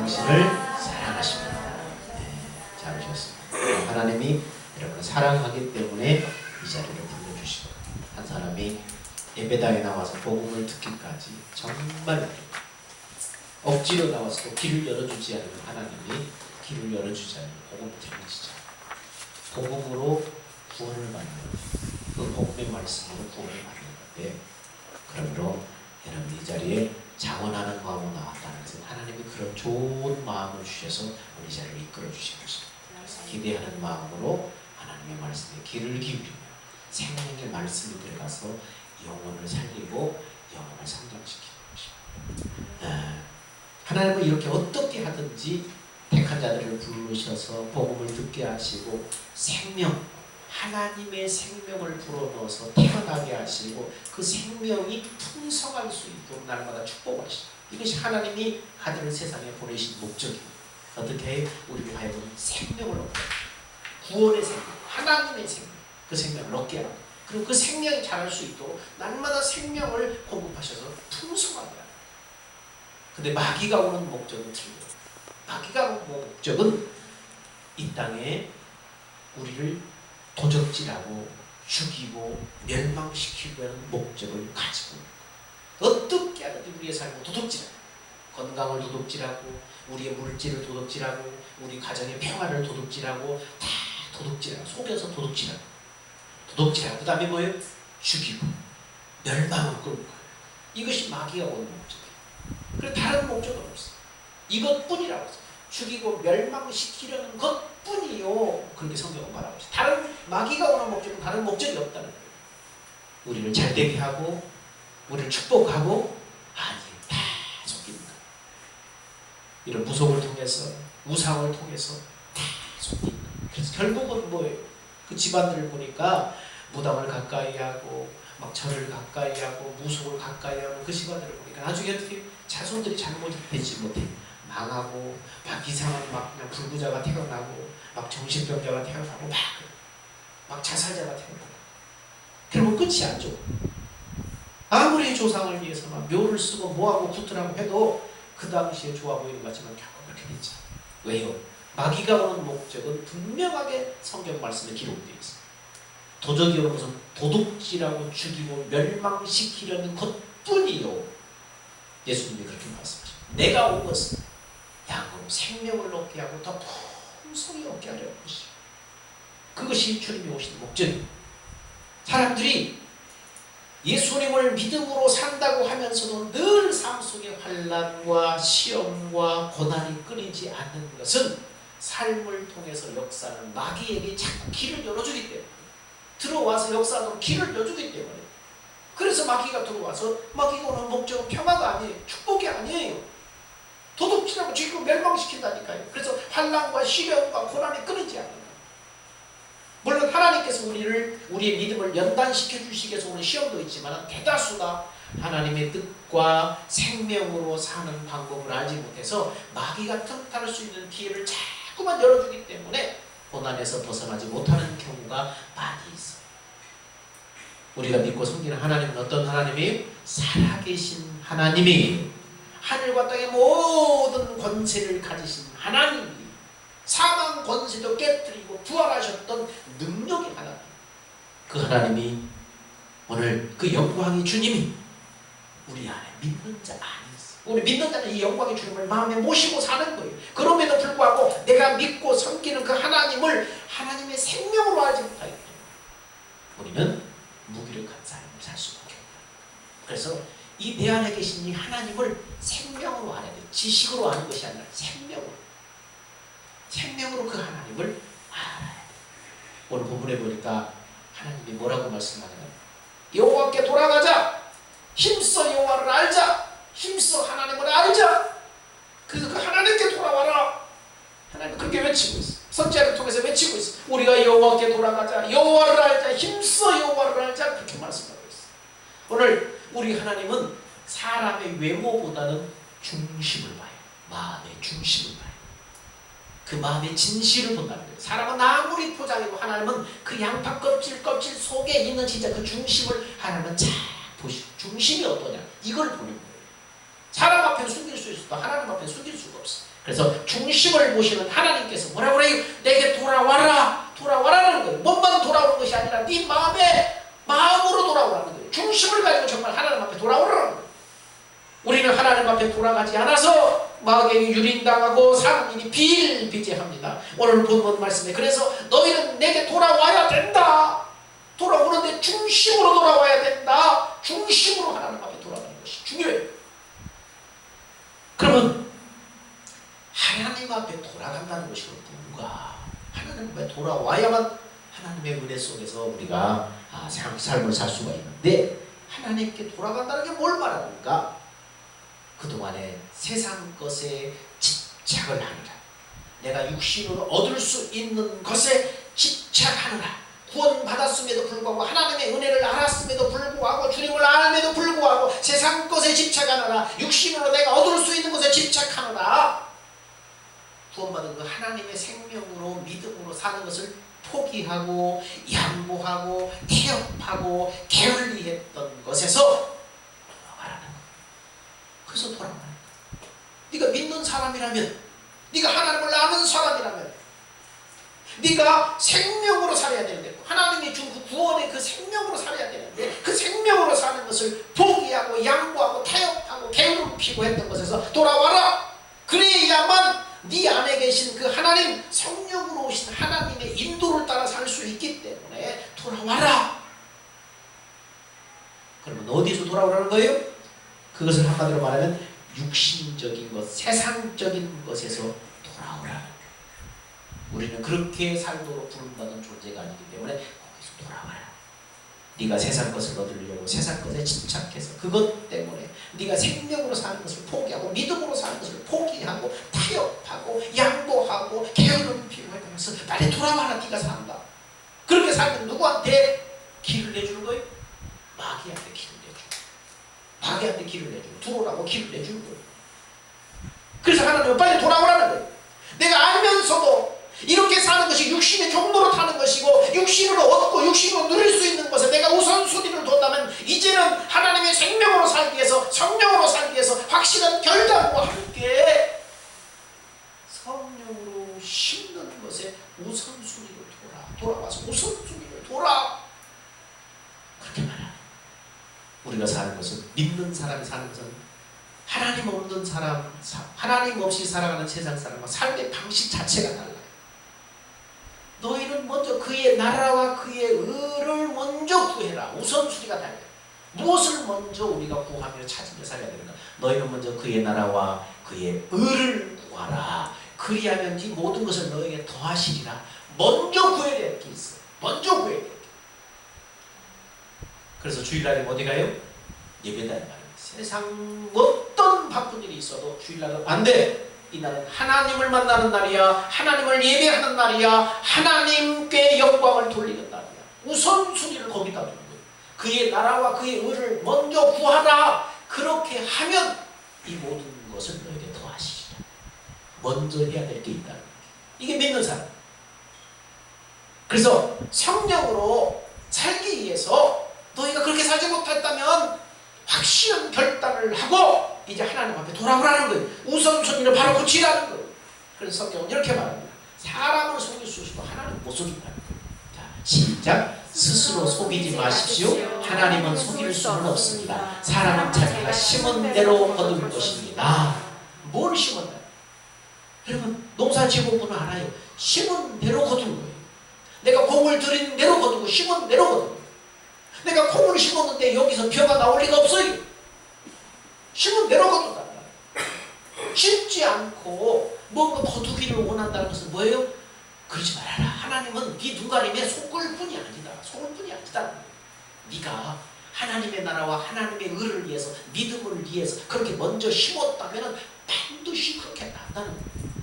당신을 사랑하십니다. 네, 잘 오셨습니다. 하나님이 여러분을 사랑하기 때문에 이 자리를 불러주시고, 한 사람이 예배당에 나와서 복음을 듣기까지 정말 억지로 나와서 길을 열어주지 않으면 하나님이 길을 열어주지 않으면 복음을 들려주지 않아요. 복음으로 구원을 받는, 그 복음의 말씀으로 구원을 받는 건데, 그러므로 여러분 이 자리에 자원하는 마음으로 나왔다는 것은 하나님이 그런 좋은 마음을 주셔서 우리 자리를 이끌어 주신 것입니다. 그래서 기대하는 마음으로 하나님의 말씀에 귀를 기울이며 생명의 말씀이 들어가서 영혼을 살리고 영혼을 성장시키는 것입니다. 하나님은 이렇게 어떻게 하든지 택한 자들을 부르셔서 복음을 듣게 하시고 생명, 하나님의 생명을 불어넣어서 태어나게 하시고 그 생명이 풍성할 수 있도록 날마다 축복하시고, 이것이 하나님이 아들을 세상에 보내신 목적입니다. 어떻게 우리를 하여금 생명을 얻게 하고, 구원의 생명, 하나님의 생명, 그 생명을 얻게 하고, 그리고 그 생명이 자랄 수 있도록 날마다 생명을 공급하셔서 풍성하게 하고. 근데 마귀가 오는 목적은 틀려요. 마귀가 오는 목적은 이 땅에 우리를 도적질하고 죽이고 멸망시키려는 목적을 가지고 어떻게 하든지 우리의 삶을 도둑질하고, 건강을 도둑질하고 우리의 물질을 도둑질하고 우리 가정의 평화를 도둑질하고, 다 도둑질하고 속여서 도둑질하고 그 다음에 뭐예요? 죽이고 멸망을 끌고 가요. 이것이 마귀가 오는 목적이에요. 그래서 다른 목적은 없어요. 이것뿐이라고 해서 죽이고 멸망시키려는 것뿐이요, 그렇게 성경은 말하고 있어요. 다른 마귀가 오는 목적은 다른 목적이 없다는 거예요. 우리를 잘되게 하고 우리를 축복하고, 아니 다 속입니다. 이런 무속을 통해서 우상을 통해서 다 속입니다. 그래서 결국은 뭐예요? 그 집안들을 보니까 무당을 가까이 하고 막 절을 가까이 하고 무속을 가까이 하는 그 집안들을 보니까 나중에 어떻게 자손들이 잘못이 되지 못해 망하고, 막 이상한 막 그냥 불구자가 태어나고, 막 정신병자가 태어나고, 막 자살자가 태어나고, 그러면 끝이 안 좋아. 아무리 조상을 위해서 막 묘를 쓰고 뭐하고 붙으라고 해도 그 당시에 좋아 보이는 것 같지만 결국 그렇게 되지. 왜요? 마귀가 오는 목적은 분명하게 성경 말씀에 기록되어 있어요. 도적이 오는 것은 도둑질하고 죽이고 멸망시키려는 것뿐이요. 예수님이 그렇게 말씀하십니다. 내가 온 것은 양으로 생명을 얻게 하고 더 풍성히 얻게 하려는 것이요. 그것이 주님이 오신 목적입니다. 사람들이 예수님을 믿음으로 산다고 하면서도 늘 삶 속에 환난과 시험과 고난이 끊이지 않는 것은 삶을 통해서 역사하는 마귀에게 자꾸 길을 열어주기 때문에, 들어와서 역사하도록 길을 열어주기 때문에, 그래서 마귀가 들어와서 마귀가 오는 목적은 평화가 아니에요. 축복이 아니에요. 도둑질하고 죽이고 멸망시킨다니까요. 그래서 환난과 시련과 고난이 끊이지 않는다. 물론 하나님께서 우리의 믿음을 연단시켜 주시기 위해서 오는 시험도 있지만, 대다수가 하나님의 뜻과 생명으로 사는 방법을 알지 못해서 마귀가 틈탈 수 있는 기회를 자꾸만 열어주기 때문에 고난에서 벗어나지 못하는 경우가 많이 있어요. 우리가 믿고 섬기는 하나님은 어떤 하나님이에요? 살아계신 하나님이에요. 하늘과 땅의 모든 권세를 가지신 하나님이에요. 사망 권세도 깨뜨리고 부활하셨던 능력의 하나님. 그 하나님이 오늘 그 영광의 주님이 우리 안에 믿는 자 안에 있어요. 우리 믿는 자는 이 영광의 주님을 마음에 모시고 사는 거예요. 그럼에도 불구하고 내가 믿고 섬기는 그 하나님을 하나님의 생명으로 알지 못하기 때문에 우리는 무기력한 삶을 살 수밖에 없어요. 그래서 이 내 안에 계신 이 하나님을 생명으로 알아야 돼요. 지식으로 아는 것이 아니라 생명으로 그 하나님을 알아야 돼요. 오늘 본문에 보니까 하나님이 뭐라고 말씀하냐면, 여호와께 돌아가자, 힘써 여호와를 알자, 힘써 하나님을 알자. 그래서 그 하나님께 돌아와라. 하나님 그렇게 외치고 있어. 선지자를 통해서 외치고 있어. 우리가 여호와께 돌아가자, 여호와를 알자, 힘써 여호와를 알자, 그렇게 말씀하고 있어. 오늘 우리 하나님은 사람의 외모보다는 중심을 봐요. 마음의 중심을 봐요. 그 마음의 진실을 본다는 거예요. 사람은 아무리 포장이고 하나님은 그 양파 껍질 속에 있는 진짜 그 중심을 하나님은 잘 보시고, 중심이 어떠냐 이걸 보는 거예요. 사람 앞에 숨길 수 있어도 하나님 앞에 숨길 수가 없어요. 그래서 중심을 보시는 하나님께서 뭐라고 그래요? 내게 돌아와라. 돌아와라는 거예요. 몸만 돌아오는 것이 아니라 네 마음으로 돌아오라는 거예요. 중심을 가지고 정말 하나님 앞에 돌아오라는 거예요. 우리는 하나님 앞에 돌아가지 않아서 마귀에게 유린당하고 사는 일이 비일비재합니다. 오늘 본문 말씀에 그래서 너희는 내게 돌아와야 된다. 돌아오는데 중심으로 돌아와야 된다. 중심으로 하나님 앞에 돌아가는 것이 중요해요. 그러면 하나님 앞에 돌아간다는 것이 뭔가? 하나님 앞에 돌아와야만 하나님의 은혜 속에서 우리가 삶을 살 수가 있는데 하나님께 돌아간다는 게 뭘 말합니까? 그동안에 세상 것에 집착을 하느라 내가 육신으로 얻을 수 있는 것에 집착하느라 구원받았음에도 불구하고 하나님의 은혜를 알았음에도 불구하고 주님을 알음에도 불구하고 세상 것에 집착하느라 육신으로 내가 얻을 수 있는 것에 집착하느라 구원받은 그 하나님의 생명으로 믿음으로 사는 것을 포기하고 양보하고 태업하고 게을리했던 것에서 돌아가라는 거예요. 그래서 돌아가라는 거예요. 네가 믿는 사람이라면 네가 하나님을 아는 사람이라면 네가 생명으로 살아야 되는데 하나님이 준 그 구원의 그 생명으로 살아야 되는데 그 생명으로 사는 것을 포기하고 양보하고 태업하고 게으름 피고 했던 것에서 돌아와라. 그래야만 네 안에 계신 그 하나님 성령으로 오신 하나님의 인도를 따라 살 수 있기 때문에 돌아와라. 그러면 어디서 돌아오라는 거예요? 그것을 한마디로 말하면 육신적인 것, 세상적인 것에서 돌아오라. 우리는 그렇게 살도록 부름받은 존재가 아니기 때문에 거기서 돌아와라. 네가 세상 것을 얻으려고 세상 것에 집착해서 그것 때문에 네가 생명으로 사는 것을 포기하고 믿음으로 사는 것을 포기하고 타협하고 양보하고 게으름 피우고 하면서 빨리 돌아와라. 네가 산다. 그렇게 살면 누구한테 길을 내주는 거예요? 마귀한테 길을 내주고 마귀한테 길을 내주고 들어오라고 길을 내주는 거예요. 그래서 하나님은 빨리 돌아오라는 거예요. 내가 알면서도 이렇게 사는 것이 육신의 종로로 타는 것이고 육신으로 얻고 육신으로 누릴 수 있는 것에 내가 우선순위를 뒀다면 이제는 하나님의 생명으로 살기 위해서 성령으로 살기 위해서 확실한 결단과 함께 성령으로 심는 것에 우선순위를 돌아와서 우선순위를 그렇게 말하는 우리가 사는 것은 믿는 사람이 사는 것은 하나님 없는 사람, 하나님 없이 살아가는 세상 사람과 삶의 방식 자체가 달라요. 너희는 먼저 그의 나라와 그의 의를 먼저 구해라. 우선순위가 달라요. 무엇을 먼저 우리가 구하며 찾으며 살아야 되는가? 너희는 먼저 그의 나라와 그의 의를 구하라. 그리하면 네 모든 것을 너에게 더하시리라. 먼저 구해야 될 게 있어요. 먼저 구해야 될 게. 그래서 주일날에 어디 가요? 예배당에 가요. 세상 어떤 바쁜 일이 있어도 주일날은 안 돼. 이날은 하나님을 만나는 날이야. 하나님을 예배하는 날이야. 하나님께 영광을 돌리는 날이야. 우선순위를 거기다 두는 거예요. 그의 나라와 그의 의를 먼저 구하라. 그렇게 하면 이 모든 것을 너에게 더하시리라. 먼저 해야 될 게 있다는 거예요. 이게 믿는 사람. 그래서 성령으로 살기 위해서 너희가 그렇게 살지 못했다면 확실한 결단을 하고 이제 하나님 앞에 돌아오라는 거예요. 우선순위를 바로 고치라는 거예요. 그래서 성경은 이렇게 말합니다. 사람을 속일 수 있고 하나님 못 속인다는 거예요. 자, 시작. 스스로 속이지 마십시오. 하나님은 속일 수는 없습니다. 사람은 자기가 심은 대로 거둘 것입니다. 뭘 심었나? 여러분 농사지어보면 알아요. 심은 대로 거두는 거예요. 내가 공을 들인 대로 거두고 심은 대로 거두고. 내가 콩을 심었는데 여기서 벼가 나올 리가 없어요. 심은 대로 거둔다. 심지 않고 뭔가 거두기를 원한다는 것은 뭐예요? 그러지 말아라. 하나님은 네 눈가림에 속을 뿐이 아니다. 속을 뿐이 아니다. 네가 하나님의 나라와 하나님의 의를 위해서 믿음을 위해서 그렇게 먼저 심었다면 반드시 그렇게 난다는 거예요.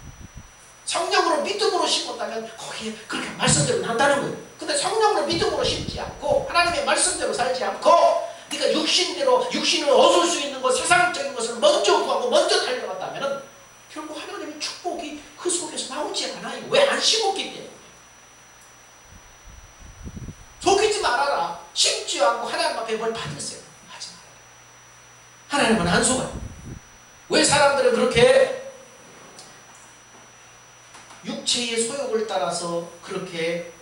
성령으로 믿음으로 심었다면 거기에 그렇게 말씀대로 난다는 거예요. 근데 성령으로 믿음으로 심지 않고 하나님의 말씀대로 살지 않고 네가 육신을 얻을 수 있는 것, 세상적인 것을 먼저 구하고 먼저 달려갔다면 결국 하나님의 축복이 그 속에서 나오지 않아요. 왜 안 심었기 때문에. 속이지 말아라. 심지 않고 하나님 앞에 뭘 받으세요. 하지 말아라. 하나님은 안 속아요. 왜 사람들은 그렇게 육체의 소욕을 따라서 그렇게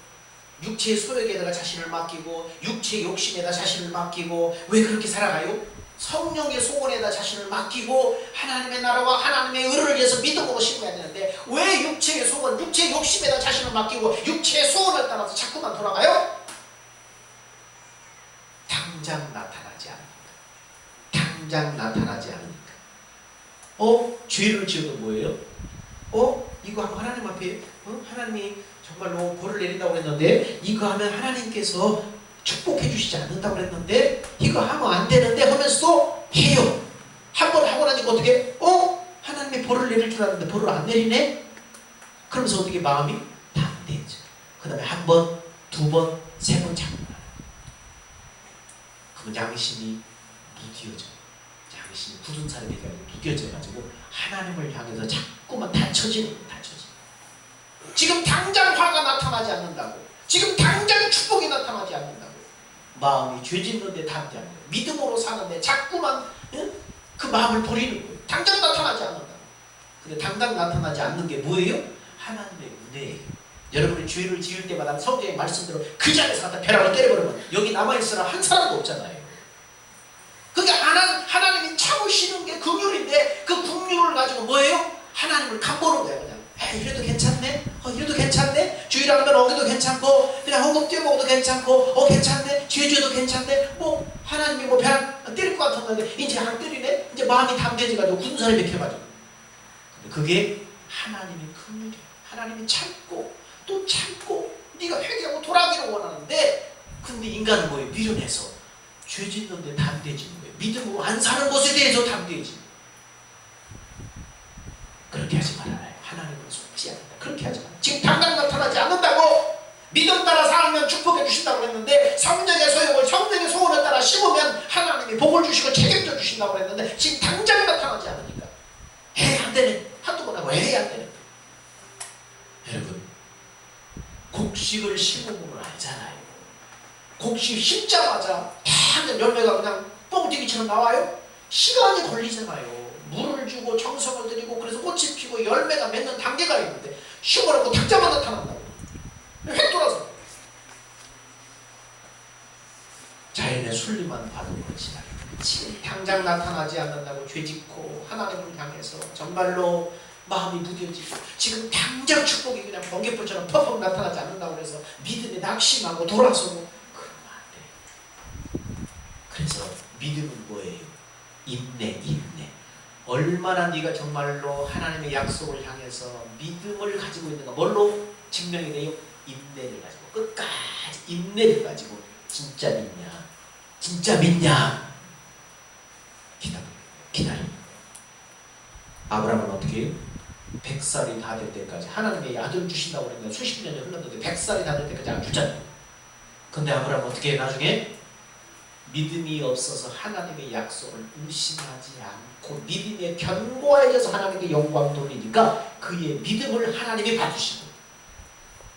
육체의 소욕에다가 자신을 맡기고 육체의 욕심에다 자신을 맡기고 왜 그렇게 살아가요? 성령의 소원에다 자신을 맡기고 하나님의 나라와 하나님의 의를 위해서 믿음으로 심어야 되는데 왜 육체의 소원, 육체의 욕심에다 자신을 맡기고 육체의 소원을 따라서 자꾸만 돌아가요? 당장 나타나지 않으니까. 당장 나타나지 않으니까. 죄를 지어도 뭐예요? 이거 하면 하나님 앞에 하나님이 정말로 벌을 내린다고 그랬는데 이거 하면 하나님께서 축복해 주시지 않는다고 그랬는데 이거 하면 안 되는데 하면서도 해요. 한 번 하고 나니까 어떻게 하나님이 벌을 내릴 줄 알았는데 벌을 안 내리네? 그러면서 어떻게 마음이 담대해져. 그 다음에 한 번, 두 번, 세 번 자꾸 그럼 양심이 무뎌져. 양심이 굳은 사람이 무뎌져가지고 하나님을 향해서 자꾸만 닫혀지는. 지금 당장 화가 나타나지 않는다고. 지금 당장 축복이 나타나지 않는다고. 마음이 죄 짓는데 닿지 않는 거예요. 믿음으로 사는데 자꾸만 그 마음을 버리는 거예요. 당장 나타나지 않는다고. 근데 당장 나타나지 않는 게 뭐예요? 하나님의 은혜예요. 여러분이 죄를 지을 때마다 성경의 말씀대로 그 자리에서 갖다 벼락을 때려버리면 여기 남아있으라 한 사람도 없잖아요. 그러니까 하나님이 참으시는 게 긍휼인데 그 긍휼을 가지고 뭐예요? 하나님을 간보는 거예요. 그냥 이래도 괜찮네? 이래도 괜찮네? 주일 하면 어기도 괜찮고 그냥 헌금 뛰어먹어도 괜찮고 괜찮네? 죄줘도 괜찮네? 하나님이 벼락 때릴 것 같았는데 이제 안 때리네? 이제 마음이 담대해져가지고 굳은 살이 맥혀가지고. 근데 그게 하나님의 긍휼이에요. 하나님이 참고 또 참고 네가 회개하고 돌아가기를 원하는데 근데 인간은 뭐예요? 미련해서 죄 짓는데 담대해지는 거예요. 믿음으로 안 사는 것에 대해서 담대해지는 거예요. 그렇게 하지 말아요. 하나님은 속지 않는다. 그렇게 하지 말아요. 지금 당장 나타나지 않는다고. 믿음 따라 살면 축복해 주신다고 했는데 성령의 소욕을 성령의 소원을 따라 심으면 하나님이 복을 주시고 책임져 주신다고 했는데 지금 당장 나타나지 않으니까 안 되네. 한두 번 하고 안 되네. 여러분 곡식을 심으면 알잖아요. 곡식 심자마자 다 열매가 그냥 뻥튀기처럼 나와요? 시간이 걸리잖아요. 물을 주고 정성을 들이고 그래서 꽃이 피고 열매가 맺는 단계가 있는데 심어놓고 당장만 나타난다고. 획 돌아서 자연의 순리만 받은 거지. 지금 당장 나타나지 않는다고 죄짓고 하나님을 향해서 정말로 마음이 무뎌지고 지금 당장 축복이 그냥 번개불처럼 퍽퍽 나타나지 않는다고 그래서 믿음에 낙심하고 돌아서고 그러면 안 돼. 그래서 믿음은 뭐예요? 인내. 얼마나 네가 정말로 하나님의 약속을 향해서 믿음을 가지고 있는가. 뭘로 증명이 돼요? 인내를 가지고 끝까지 인내를 가지고 진짜 믿냐? 기다려. 아브라함은 어떻게 해요? 100살이 다 될 때까지 하나님의 아들 주신다고 했는데 수십 년이 흘렀는데 100살이 다 될 때까지 안 주잖아요. 근데 아브라함은 어떻게 해요? 나중에 믿음이 없어서 하나님의 약속을 의심하지 않고 믿음에 견고해져서 하나님께 영광 돌리니까 그의 믿음을 하나님이 봐주시고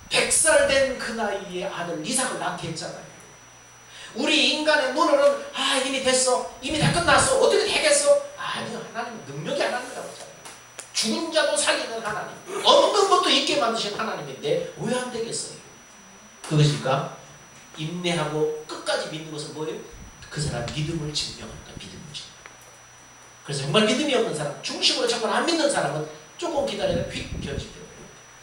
100살 된 그 나이에 아들 이삭을 낳게 했잖아요. 우리 인간의 눈으로는 이미 됐어. 이미 다 끝났어. 어떻게 되겠어? 아니요. 하나님은 능력이 하나님이라고 했잖아요. 죽은 자도 살리는 하나님. 없는 것도 있게 만드신 하나님인데 왜 안 되겠어요? 그것이니까 인내하고 끝까지 믿는 것은 뭐예요? 그 사람 믿음을 증명한다. 그래서 정말 믿음이 없는 사람, 중심으로 정말 안 믿는 사람은 조금 기다려야 휙 견지되어요.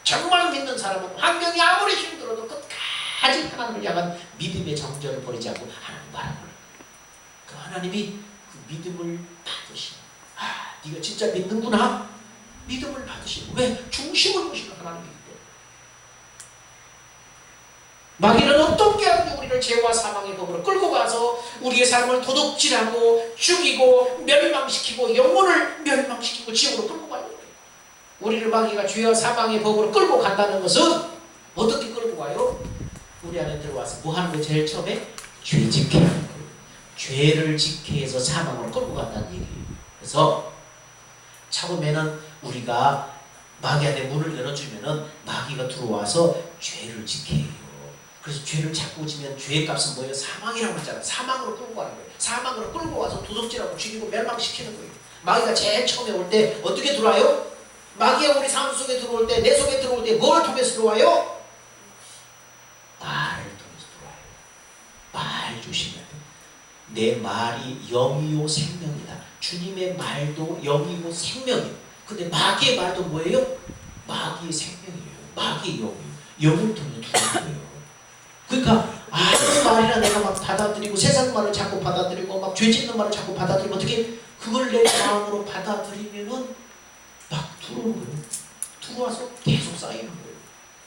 정말 믿는 사람은 환경이 아무리 힘들어도 끝까지 하나님을 향한 믿음의 정절을 버리지 않고 하나님 바라보는 거예요. 그 하나님이 그 믿음을 받으시는. 네가 진짜 믿는구나. 믿음을 받으시는. 왜? 중심을 보시는 하나님이기 때문에. 마귀는 어떻게 하든지 우리를 죄와 사망의 법으로 끌고 가서 우리의 삶을 도둑질하고 죽이고 멸망시키고 영혼을 멸망시키고 지옥으로 끌고 가요. 우리를 마귀가 죄와 사망의 법으로 끌고 간다는 것은 어떻게 끌고 가요? 우리 안에 들어와서 뭐 하는 거 제일 처음에? 죄 짓게 하는 거예요. 죄를 짓게 해서 사망으로 끌고 간다는 얘기예요. 그래서 처음에는 우리가 마귀한테 문을 열어주면은 마귀가 들어와서 죄를 짓게 해요. 그래서 죄를 자꾸 지면 죄의 값은 뭐예요? 사망이라고 했잖아요. 사망으로 끌고 가는 거예요. 사망으로 끌고 와서 도둑질하고 죽이고 멸망시키는 거예요. 마귀가 제일 처음에 올 때 어떻게 들어와요? 마귀가 우리 삶 속에 들어올 때, 내 속에 들어올 때 뭘 통해서 들어와요? 말을 통해서 들어와요. 말 조심해야 돼. 내 말이 영이요 생명이다. 주님의 말도 영이고 생명이에요. 근데 마귀의 말도 뭐예요? 마귀의 생명이에요. 마귀의 영이에요. 영을 통해 들어오는 거예요. 그러니까 아무 말이나 내가 막 받아들이고 세상 말을 자꾸 받아들이고 막 죄 짓는 말을 자꾸 받아들이고 어떻게 그걸 내 마음으로 받아들이면은 막 들어오는 거예요. 들어와서 계속 쌓이는 거예요.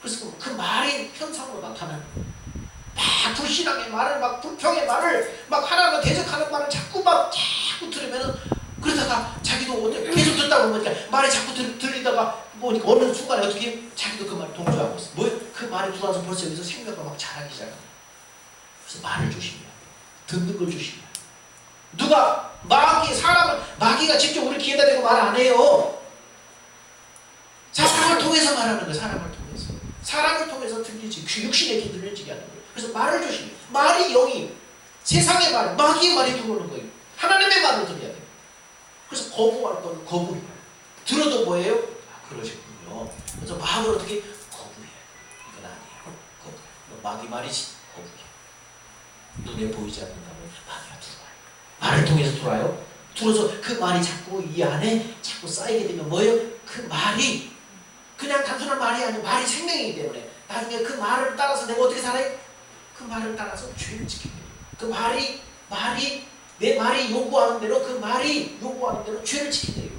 그래서 그 말이 현상으로 나타나는 거예요. 막 불신앙의 말을 막 불평의 말을 막 하나님을 대적하는 말을 자꾸 들으면은 그러다가 자기도 계속 듣다 보니까 말이 자꾸 들리다가 뭐 어느 순간에 어떻게 자기도 그 말에 동조하고 있어. 뭐 그 말이 들어와서 벌써 여기서 생각가 막 자라기 시작합니다. 그래서 말을 조심해야 돼. 듣는 걸 조심해야 돼. 누가 마귀가 직접 우리 귀에다 대고 말 안 해요. 사람을 통해서 말하는 거예요. 사람을 통해서 들리지. 육신의 귀 들리지게 하는 거예요. 그래서 말을 조심해. 말이 영이 세상의 말, 마귀의 말이 들어오는 거예요. 하나님의 말을 들어야 돼요. 그래서 거부할 건 거부해요. 들어도 뭐예요? 아, 그러셨군요. 그래서 마음을 어떻게 거부해요. 이건 아니에요. 거부해. 마귀 말이지. 거부해. 눈에 보이지 않는다면 마귀가 들어와요. 말을 통해서 들어와요. 들어서 그 말이 자꾸 이 안에 자꾸 쌓이게 되면 뭐예요? 그 말이 그냥 단순한 말이 아니고 말이 생명이기 때문에 나중에 그 말을 따라서 내가 어떻게 살아요? 그 말을 따라서 죄를 지키게 돼요. 그 말이 내 말이 요구하는 대로 그 말이 요구하는 대로 죄를 지키게 돼요.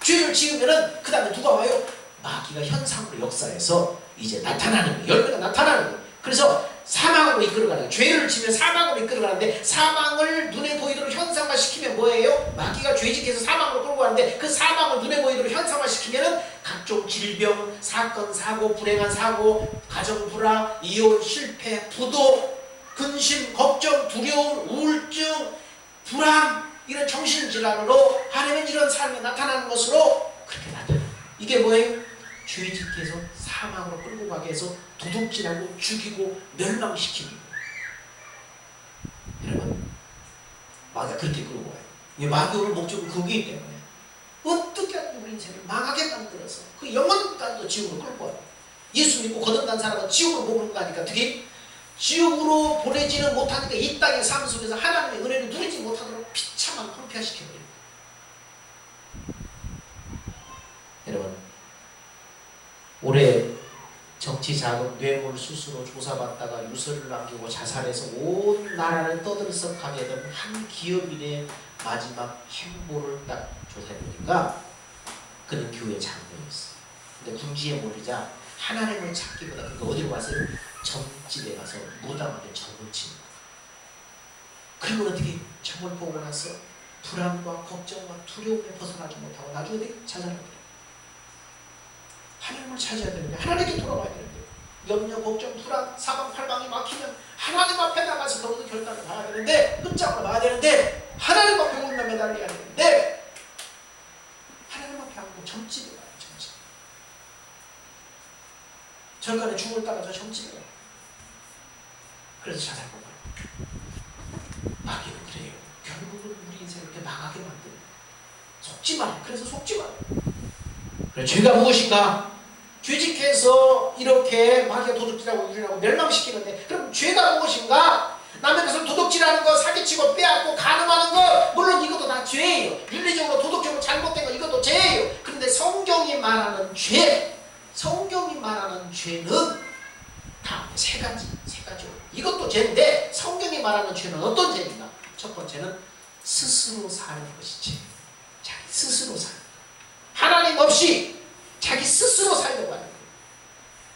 죄를 지으면은 그 다음에 누가 와요? 마귀가 현상으로 역사해서 이제 나타나는 거예요. 열매가 나타나는 거예요. 그래서 사망으로 이끌어가는 거예요. 죄를 지면 사망으로 이끌어가는데 사망을 눈에 보이도록 현상화시키면 뭐예요? 마귀가 죄짓게해서 사망으로 끌고 가는데 그 사망을 눈에 보이도록 현상화시키면은 각종 질병, 사건, 사고, 불행한 사고, 가정 불화, 이혼, 실패, 부도, 근심, 걱정, 두려움, 우울증, 불안 이런 정신질환으로 하나님의 이런 삶에 나타나는 것으로 그렇게 나타나요. 이게 뭐예요? 죄짓게해서 사망으로 끌고 가게 해서 도둑질하고 죽이고 멸망시키는 거예요. 여러분 마귀가 그렇게 끌고 가요. 이 마귀 오늘 목적은 그거이기 때문에 어떻게 하든 우리 인생을 망하게 만들어서 그 영혼까지도 지옥으로 끌고 와요. 예수 믿고 거듭난 사람은 지옥으로 못 끌고 가니까 어떻게? 지옥으로 보내지는 못하니까 이 땅의 삶 속에서 하나님의 은혜를 누리지 못하도록 비참한 황폐화시켜버립니다. 여러분 올해 정치 자금 뇌물 수수로 조사받다가 유서를 남기고 자살해서 온 나라를 떠들썩하게 된 한 기업인의 마지막 행보를 딱 조사해보니까 그는 교회 장로였어. 근데 궁지에 몰리자 하나님을 찾기보다 그가 어디로 갔어요? 점집에 가서 무당하게 점을 치는 거예요. 그리고 어떻게 점을 보고 나서 불안과 걱정과 두려움에 벗어나지 못하고 나중에 어디 찾아나는 거예요. 하나님을 찾아야 되는데 하나님께 돌아와야 되는데 염려, 걱정, 불안, 사방 팔방이 막히면 하나님 앞에 나가서 거기서 결단을 봐야 되는데 끝장을 봐야 되는데 하나님 앞에 올라 매달려야 되는데 하나님 앞에 안 보고 점집에 가요. 점집. 절간에 죽을 따라서 점집에 가요. 그래서 자살하고 가요. 마귀는 그래요. 결국은 우리 인생을 이렇게 망하게 만드는 속지 마요. 그래서 속지 마요. 그래, 죄가 무엇인가? 죄짓해서 이렇게 마귀가 도둑질하고 유린하고 멸망시키는데 그럼 죄가 무엇인가? 남의 것을 도둑질하는 거, 사기치고 빼앗고 간음하는 거 물론 이것도 다 죄예요. 윤리적으로 도덕적으로 잘못된 거 이것도 죄예요. 그런데 성경이 말하는 죄, 성경이 말하는 죄는 다 세 가지로 이것도 죄인데 성경이 말하는 죄는 어떤 죄인가? 첫 번째는 스스로 사는 것이 죄. 자기 스스로 사는 것. 하나님 없이 자기 스스로 살려고 하는 거예요.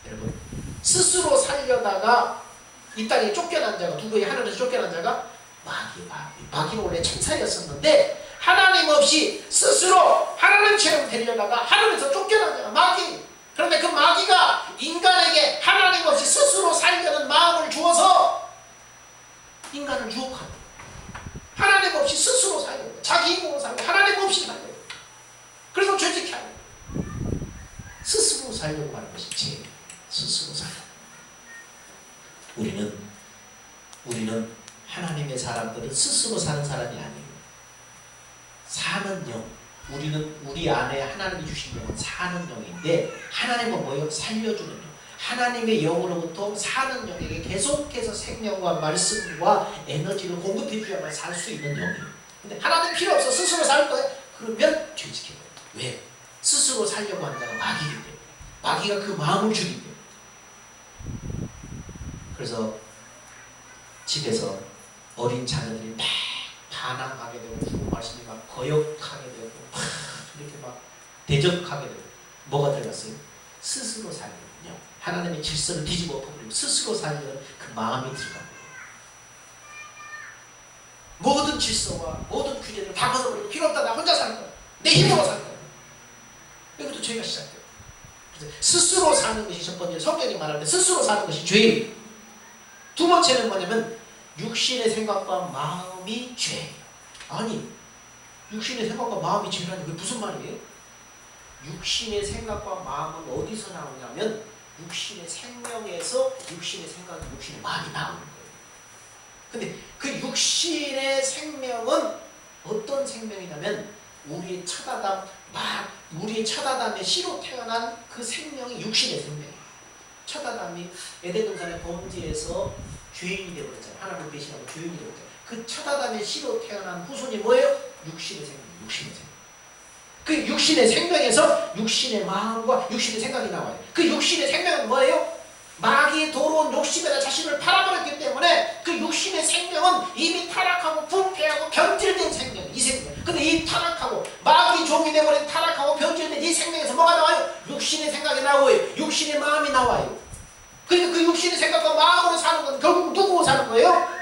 여러분 스스로 살려다가 이 땅에 쫓겨난 자가 누구예요? 하늘에서 쫓겨난 자가 마귀는 원래 천사였었는데 하나님 없이 스스로 하나님처럼 되려다가 하늘에서 쫓겨난 자가 마귀. 그런데 그 마귀가 인간에게 하나님 없이 스스로 살려는 마음을 주어서 인간을 유혹하는 거예요. 하나님 없이 스스로 살려는 거예요. 자기 힘으로 살고 하나님 없이 살려는 거예요. 그래서 죄짓게 하는 거예요. 스스로 살려고 하는 것이 죄예요. 스스로 살려. 우리는 하나님의 사람들은 스스로 사는 사람이 아니에요. 사는 영, 우리는 우리 안에 하나님이 주신 영은 사는 영인데 하나님은 뭐예요? 살려주는 영. 하나님의 영으로부터 사는 영에게 계속해서 생명과 말씀과 에너지를 공급해 줘야만 살 수 있는 영이에요. 근데 하나님 필요 없어. 스스로 살 거야. 그러면 죄짓게 돼요. 왜? 스스로 살려고 하는 자가 마귀이기 때문에. 마귀가 그 마음을 주기 때문에. 그래서 집에서 어린 자녀들이 막 반항하게 되고 주고 말씀이 막 거역하게 되고 막 이렇게 막 대적하게 되고 뭐가 들어갔어요? 스스로 살거든요. 하나님의 질서를 뒤집어 엎어버리고 스스로 살려는 그 마음이 들어갑니다. 모든 질서와 모든 규제를 다 걷어버리고 필요 없다. 나 혼자 살 거야. 내 힘으로 살 거야. 여기부터 죄가 시작돼요. 그래서 스스로 사는 것이 첫 번째, 성경이 말하는데 스스로 사는 것이 죄예요. 두 번째는 뭐냐면 육신의 생각과 마음이 죄예요. 아니, 육신의 생각과 마음이 죄라니 그게 무슨 말이에요? 육신의 생각과 마음은 어디서 나오냐면 육신의 생명에서 육신의 생각과 육신의 마음이 나오는 거예요. 근데 그 육신의 생명은 어떤 생명이냐면 우리의 첫 아담의 씨로 태어난 그 생명이 육신의 생명이에요. 첫 아담이 에덴 동산의 범죄에서 죄인이 되어버렸잖아요. 하나님을 배신하고 죄인이 되어버렸잖아요. 그 첫 아담의 씨로 태어난 후손이 뭐예요? 육신의 생명, 육신의 생명. 그 육신의 생명에서 육신의 마음과 육신의 생각이 나와요. 그 육신의 생명은 뭐예요? 마귀의 더러운 욕심에다 자신을 팔아버렸기 때문에 그 육신의 생명은 이미 타락하고 부패하고 변질된 생명, 이 생명. 근데 이 타락하고 마귀 종이 되어버린 타락하고 변질된 이 생명에서 뭐가 나와요? 육신의 생각이 나와요. 육신의 마음이 나와요. 그러니까 그 육신의 생각과 마음으로 사는 건 결국 누구로 사는 거예요?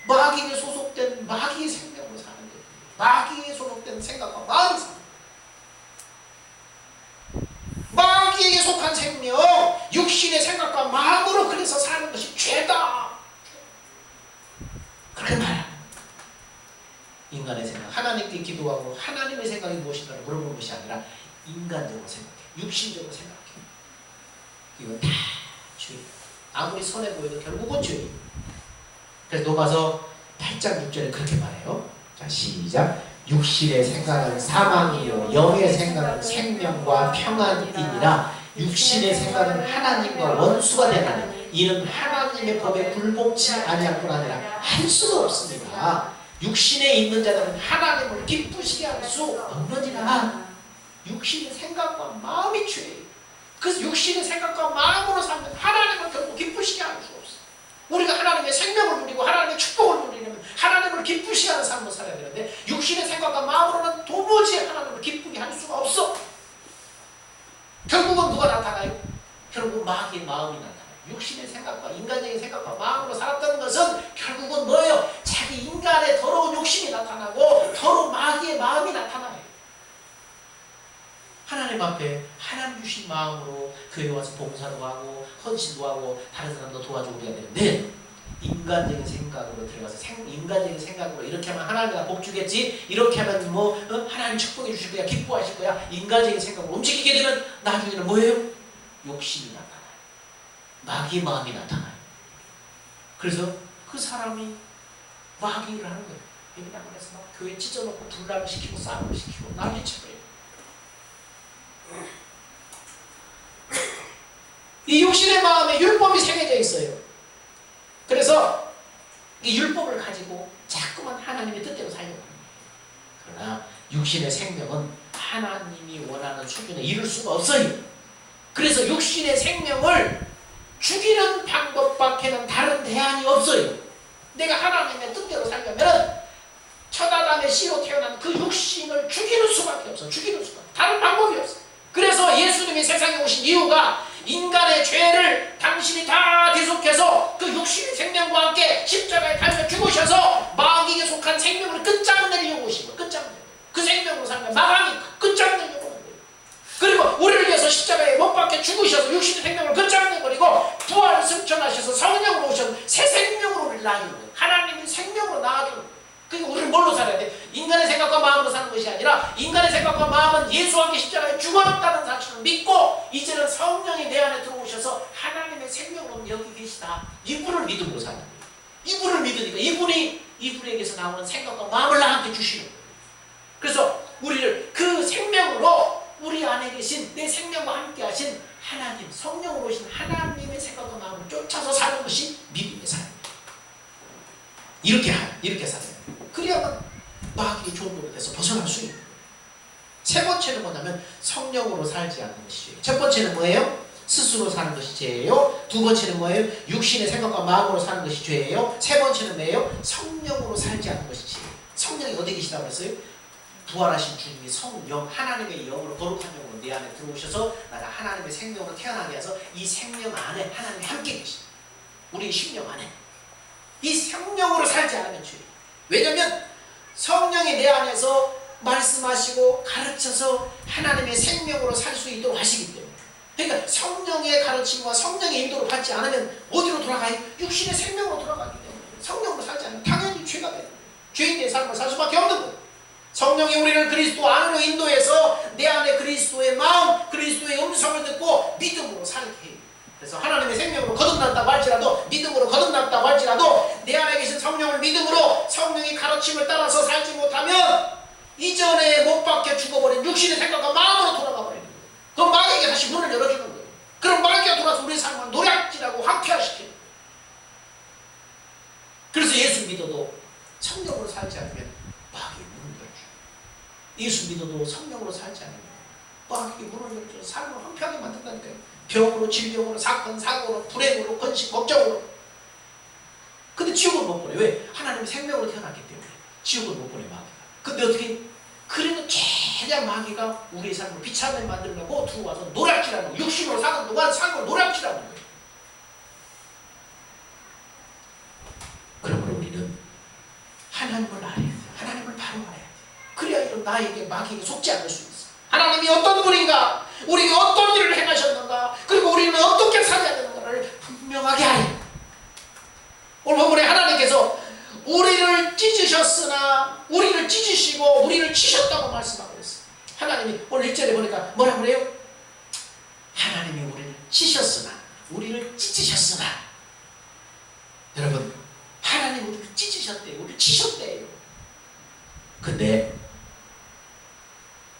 마귀에 소속된 마귀의 생명으로 사는 거예요. 마귀에 소속된 생각과 마음이 사는 거예요. 마귀에게 속한 생명, 육신의 생각과 마음으로 그래서 사는 것이 죄다. 그렇게 말합니다. 인간의 생각, 하나님께 기도하고 하나님의 생각이 무엇인가를 물어보는 것이 아니라 인간적으로 생각해, 육신적으로 생각해. 이거 다 죄예요. 아무리 선해 보여도 결국은 죄예요. 그래서 로마서 8장 6절에 그렇게 말해요. 자, 시작. 육신의 생각은 사망이요 영의 생각은 생명과 평안이니라. 육신의 생각은 하나님과 원수가 되나니 이는 하나님의 법에 굴복치 아니할 뿐 아니라 할 수가 없습니다. 육신에 있는 자들은 하나님을 기쁘시게 할 수 없느니라. 육신의 생각과 마음이 죄예요. 그래서 육신의 생각과 마음으로 살면 하나님을 결국 기쁘시게 할 수 없어요. 우리가 하나님의 생명을 누리고 하나님의 축복을 누리려면 하나님을 기쁘시게 하는 삶을 살아야 되는데 육신의 생각과 마음으로는 도무지 하나님을 기쁘게 할 수가 없어. 결국은 누가 나타나요? 결국 마귀의 마음이 나타나요. 육신의 생각과 인간적인 생각과 마음으로 살았다는 것은 결국은 뭐예요? 자기 인간의 더러운 욕심이 나타나고 더러운 마귀의 마음이 나타나요. 하나님 앞에 하나님 주신 마음으로 교회 와서 봉사도 하고 헌신도 하고 다른 사람도 도와주고 그래야 되는데 인간적인 생각으로 들어가서 인간적인 생각으로 이렇게 하면 하나님이 나 복 주겠지, 이렇게 하면 뭐 하나님 축복해 주실 거야, 기뻐하실 거야, 인간적인 생각으로 움직이게 되면 나중에는 뭐예요? 욕심이 나타나요. 마귀의 마음이 나타나요. 그래서 그 사람이 마귀를 하는 거예요. 그냥 그래서 막 교회 찢어놓고 분란을 시키고 싸움을 시키고 난리쳐버려요. 이 육신의 마음에 율법이 새겨져 있어요. 그래서 이 율법을 가지고 자꾸만 하나님의 뜻대로 살려고 합니다. 그러나 육신의 생명은 하나님이 원하는 수준에 이룰 수가 없어요. 그래서 육신의 생명을 죽이는 방법밖에는 다른 대안이 없어요. 내가 하나님의 뜻대로 살려면 첫 아담의 씨로 태어난 그 육신을 죽이는 수밖에 없어. 죽이는 수밖에. 다른 방법이 없어. 그래서 예수님이 세상에 오신 이유가 인간의 죄를 당신이 다 대속해서 그 육신의 생명과 함께 십자가에 달려 죽으셔서 마귀에 속한 생명을 끝장내려고 오신 거예요. 끝장내려고. 그 생명으로 살면 마귀 끝장내려고 하는 거예요. 그리고 우리를 위해서 십자가에 못 박혀 죽으셔서 육신의 생명을 끝장내버리고 부활 승천하셔서 성령으로 오셔서 새 생명으로 우리를 낳는 거예요. 하나님이 생명으로 낳아주는 거예요. 그러니까 우리는 뭘로 살아야 돼? 인간의 생각과 마음으로 사는 것이 아니라 인간의 생각과 마음은 예수와 함께 십자가에 죽었다는 사실을 믿고 이제는 성령이 내 안에 들어오셔서 하나님의 생명으로 여기 계시다. 이분을 믿음으로 사는 거예요. 이분을 믿으니까 이분에게서 나오는 생각과 마음을 나한테 주시는 거예요. 그래서 우리를 그 생명으로 우리 안에 계신 내 생명과 함께 하신 하나님, 성령으로 오신 하나님의 생각과 마음을 쫓아서 사는 것이 믿음의 삶입니다. 이렇게 살아야 돼요. 그래야만 마귀의 좋은 노릇에서 벗어날 수 있는 거예요. 세 번째는 뭐냐면 성령으로 살지 않는 것이 죄예요. 첫 번째는 뭐예요? 스스로 사는 것이 죄예요. 두 번째는 뭐예요? 육신의 생각과 마음으로 사는 것이 죄예요. 세 번째는 뭐예요? 성령으로 살지 않는 것이 죄예요. 성령이 어디 계시다고 했어요? 부활하신 주님이 성령, 하나님의 영으로 거룩한 영으로 내 안에 들어오셔서 나가 하나님의 생명으로 태어나게 해서 이 생명 안에 하나님이 함께 계십니다. 우리의 심령 안에. 이 성령으로 살지 않으면 죄예요. 왜냐하면 성령이 내 안에서 말씀하시고 가르쳐서 하나님의 생명으로 살 수 있도록 하시기 때문에. 그러니까 성령의 가르침과 성령의 인도를 받지 않으면 어디로 돌아가요? 육신의 생명으로 돌아가기 때문에. 성령으로 살지 않으면 당연히 죄가 되는 거예요. 죄인의 삶을 살 수밖에 없는 거예요. 성령이 우리를 그리스도 안으로 인도해서 내 안에 그리스도의 마음, 그리스도의 음성을 듣고 믿음으로 살게 해요. 그래서 하나님의 생명으로 거듭났다고 할지라도, 믿음으로 거듭났다고 할지라도 내 안에 계신 성령을 믿음으로 성령의 가르침을 따라서 살지 못하면 이전에 못 박혀 죽어버린 육신의 생각과 마음으로 돌아가 버리는 거예요. 그럼 마귀에게 다시 문을 열어주는 거예요. 그럼 마귀가 돌아서 우리 삶을 노략질하고 황폐화시키는 거예요. 그래서 예수 믿어도 성령으로 살지 않으면 마귀의 문을 열어줘요. 예수 믿어도 성령으로 살지 않으면 마귀의 문을 열어줘서 삶을 황폐하게 만든다니까요. 병으로, 질병으로, 사건, 사고로, 불행으로, 건식, 걱정으로. 근데 지옥을 못 보내. 왜? 하나님의 생명으로 태어났기 때문에 지옥을 못 보내 마귀가. 근데 어떻게? 그래도 최대한 마귀가 우리의 삶을 비참하게 만들려고 들어와서 노략질하는 거예요. 육신으로 사는 동안 삶을 노략질하는 거예요. 그러므로 우리는 하나님을 알아야 돼요. 하나님을 바로 알아야 돼요. 그래야 이런 나에게 마귀에게 속지 않을 수 있어요. 하나님이 어떤 분인가, 우리에게 어떤 일을 행하셨는가, 그리고 우리는 어떻게 살아야 되는가를 분명하게 알아요. 오늘 본문에 하나님께서 우리를 찢으셨으나 우리를 찢으시고 우리를 치셨다고 말씀하고 있어요. 하나님이 오늘 1절에 보니까 뭐라 그래요? 하나님이 우리를 치셨으나 우리를 찢으셨으나. 여러분, 하나님 우리를 찢으셨대요. 우리를 치셨대요. 근데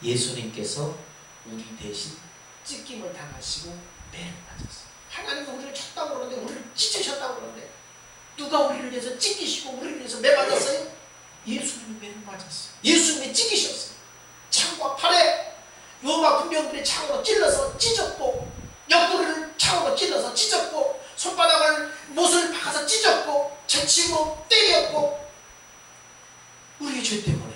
예수님께서 우리 대신 찢김을 당하시고 매를 맞았어요. 하나님은 우리를 쳤다고 그러는데 우리를 찢으셨다고 그러는데 누가 우리를 위해서 찢기시고 우리를 위해서 매 맞았어요? 예수님이 매를 맞았어요. 예수님이 찢기셨어요. 창과 팔에 로마 군병들이 창으로 찔러서 찢었고, 옆구리를 창으로 찔러서 찢었고, 손바닥을 못을 박아서 찢었고, 채찍으로 때렸고, 우리의 죄 때문에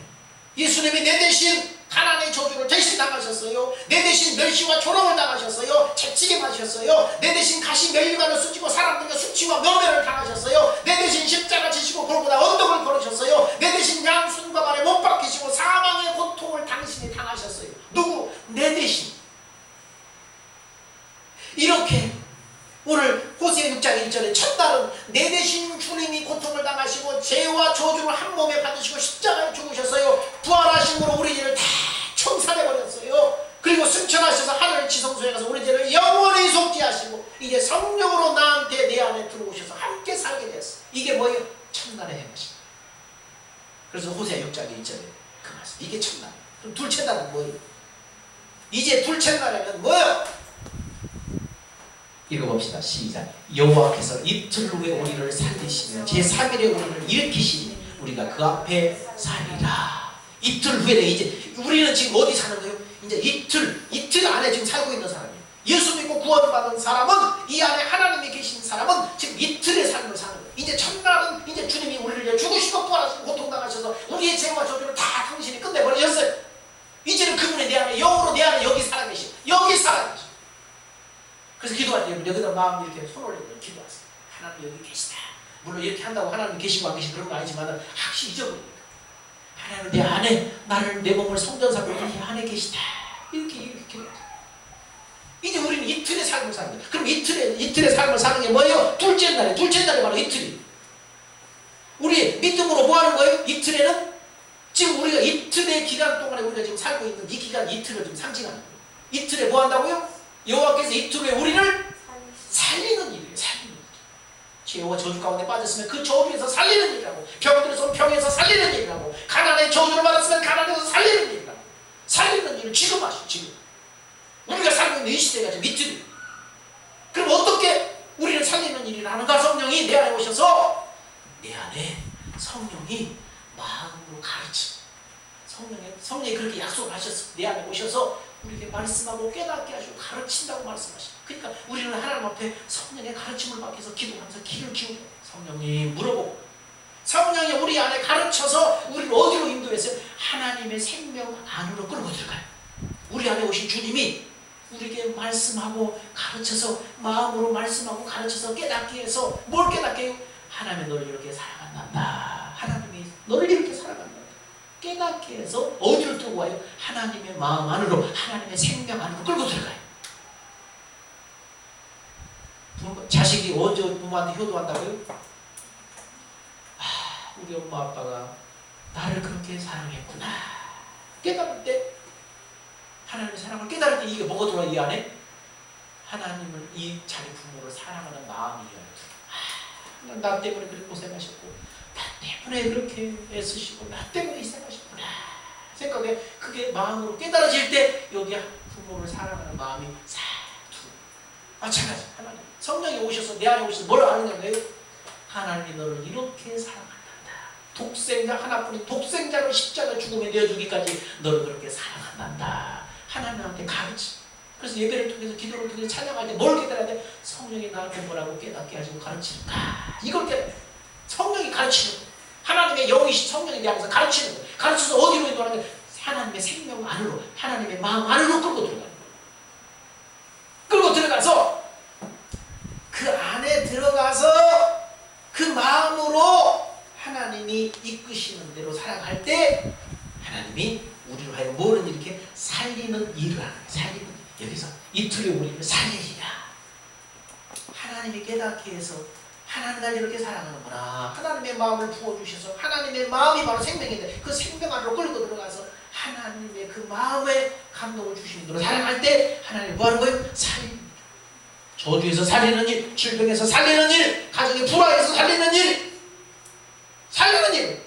예수님이 내 대신 가난의 저주를 대신 당하셨어요. 내 대신 멸시와 조롱을 당하셨어요. 채찍에 맞으셨어요. 내 대신 가시 멸류관을 쑤시고 사람들과 수치와 명예를 당하셨어요. 내 대신 십자가 지시고 골고다 언덕을 걸으셨어요. 내 대신 양순과 발에 못 박히시고 사망의 고통을 당신이 당하셨어요. 누구? 내 대신. 이렇게 오늘 호세아 6장 1절에 첫날은 내 대신 주님이 고통을 당하시고 죄와 저주를 한 몸에 받으시고 십자가에 죽으셨어요. 부활하심으로 우리 죄를 다 청산해버렸어요. 그리고 승천하셔서 하늘 지성소에 가서 우리 죄를 영원히 속죄하시고 이제 성령으로 나한테 내 안에 들어오셔서 함께 살게 됐어요. 이게 뭐예요? 첫날의 행하심. 그래서 호세아 6장 1절에 그 말씀, 이게 첫날. 그럼 둘째 날은 뭐예요? 이제 둘째 날에는 뭐예요? 읽어봅시다. 시작. 여호와께서 이틀 후에 우리를 살리시며 제3일에 우리를 일으키시니 우리가 그 앞에 살리라. 이틀 후에 이제 우리는 지금 어디 사는 거예요? 이제 이틀 안에 지금 살고 있는 사람이에요. 예수 믿고 구원받은 사람은, 이 안에 하나님이 계신 사람은 지금 이틀의 삶을 사는 거예요. 이제 첫날은 이제 주님이 우리를 위해 죽으시고 부활하시고 고통당하셔서 우리의 죄와 저주를 다 당신이 끝내버리셨어요. 이제는 그분이 내 안에 영으로 내 안에 여기 살아계시고 여기 살아계시고. 그래서 기도할 때 여기다 마음 이렇게 손 올리고 기도하세요. 하나님 여기 계시다. 물론 이렇게 한다고 하나님 계시고 안 계시고 그런 거 아니지만 확실히 잊어버립니다. 하나님 내 안에, 나를, 내 몸을 성전삼고 내 안에 계시다. 이렇게 기도하세요. 이제 우리는 이틀의 삶을 사는 거예요. 그럼 이틀의 삶을 사는 게 뭐예요? 둘째 날이 바로 이틀이에요. 우리 믿음으로 뭐 하는 거예요? 이틀에는 지금 우리가 이틀의 기간 동안에 우리가 지금 살고 있는 이 기간, 이틀을 좀 상징하는 거예요. 이틀에 뭐 한다고요? 여호와께서 이틀 후에 우리를 살리는 일이에요. 살리는 일. 죄와 저주 가운데 빠졌으면 그 저주에서 살리는 일이라고, 병들어서 병에서 살리는 일이라고, 가난의 저주를 받았으면 가난에서 살리는 일이라고. 살리는 일을 지금 하시오. 지금 우리가 살고 있는 이 시대가 지금 이틀이에요. 그럼 어떻게 우리를 살리는 일을 하는가? 성령이 내 안에 오셔서 내 안에 성령이 마음으로 가르치. 성령이 그렇게 약속하셨어. 내 안에 오셔서 우리에게 말씀하고 깨닫게 하시고 가르친다고 말씀하시고. 그러니까 우리는 하나님 앞에 성령의 가르침을 받기위해서 기도하면서 귀를 기울여 성령이 물어보고, 성령이 우리 안에 가르쳐서 우리를 어디로 인도했어요? 하나님의 생명 안으로 끌고 들어가요. 우리 안에 오신 주님이 우리에게 말씀하고 가르쳐서, 마음으로 말씀하고 가르쳐서 깨닫게 해서 뭘 깨닫게 해요? 하나님이 너를 이렇게 사랑한다. 하나님이 너를 이렇게 사랑한다. 깨닫게 해서 어디로 들고 와요? 하나님의 마음 안으로, 하나님의 생명 안으로 끌고 들어가요. 자식이 언제 부모한테 효도한다고요? 우리 엄마 아빠가 나를 그렇게 사랑했구나. 깨달을 때, 하나님의 사랑을 깨달을 때 이게 뭐가 들어와? 이 안에 하나님을, 이 자기 부모를 사랑하는 마음이 들어. 나 때문에 그렇게 고생하셨고, 나 때문에 그렇게 애쓰시고, 나 때문에 희생하셨구나 생각에 그게 마음으로 깨달아질 때 여기 부모를 사랑하는 마음이 싹 들어. 마찬가지. 하나님 성령이 오셔서 내 안에 오셔서 뭘 아느냐고요? 하나님이 너를 이렇게 사랑한다. 독생자 하나뿐인 독생자를 십자가 죽음에 내어주기까지 너를 그렇게 사랑한다. 하나님한테 가르치. 그래서 예배를 통해서 기도를 통해서 찬양할 때 뭘 깨달아야 돼? 성령이 나한테 뭐라고 깨닫게 하시고 가르치는가. 이걸 깨달아야 돼. 성령이 가르치는 거예요. 하나님의 영이신 성령에 대해서 가르치는 거예요. 가르쳐서 어디로 인도하는 거예요? 하나님의 생명 안으로, 하나님의 마음 안으로 끌고 들어가는 거예요. 끌고 들어가서 그 안에 들어가서 그 마음으로 하나님이 이끄시는 대로 살아갈 때 하나님이 우리를 하여 뭐는 이렇게 살리는 일을 하는 거예요. 살리는 일. 여기서 이틀에 우리를 살리리라. 하나님이 깨닫게 해서 하나님 날 이렇게 사랑하는구나. 하나님의 마음을 부어주셔서 하나님의 마음이 바로 생명인데 그 생명 안으로 끌고 들어가서 하나님의 그 마음에 감동을 주시는 대로 살아갈 때 하나님이 뭐 하는 거예요? 살리는 일. 저주에서 살리는 일, 질병에서 살리는 일, 가정의 불화에서 살리는 일, 살리는 일,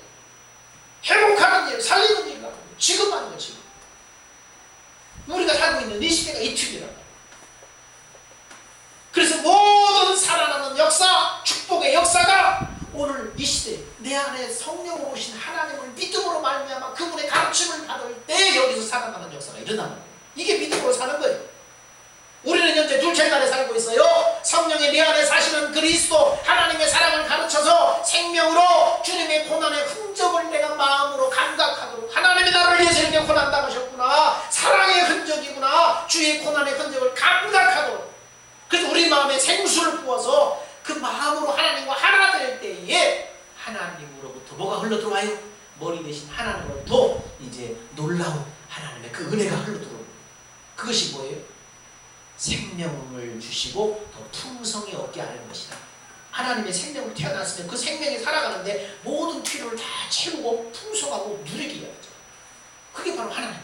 회복하는 일, 살리는 일. 지금 하는 거. 지금 우리가 살고 있는 이 시대가 이틀이라고. 그래서 모든 살아나는 역사, 축복의 역사가 오늘 이 시대 내 안에 성령으로 오신 하나님을 믿음으로 말미암아 그분의 가르침을 받을 때 여기서 살아나는 역사가 일어나는 거예요. 이게 믿음으로 사는 거예요. 우리는 현재 둘째 날에 살고 있어요. 성령이 내 안에 사시는 그리스도 하나님의 사랑을 가르쳐서 생명으로 주님의 고난의 흔적을 내가 마음으로 감각하도록, 하나님이 나를 위해서 이렇게 고난 당하셨구나, 사랑의 흔적이구나, 주의 고난의 흔적을 감각하도록. 그래서 우리 마음에 생수를 부어서 그 마음으로 하나님과 하나 될 때에 하나님으로부터 뭐가 흘러들어와요? 머리 대신 하나님으로부터 이제 놀라운 하나님의 그 은혜가 흘러들어오는 거예요. 그것이 뭐예요? 생명을 주시고 더 풍성히 얻게 하는 것이다. 하나님의 생명을 태어났으면 그 생명이 살아가는데 모든 필요를 다 채우고 풍성하고 누리게 해야 되죠. 그게 바로 하나님.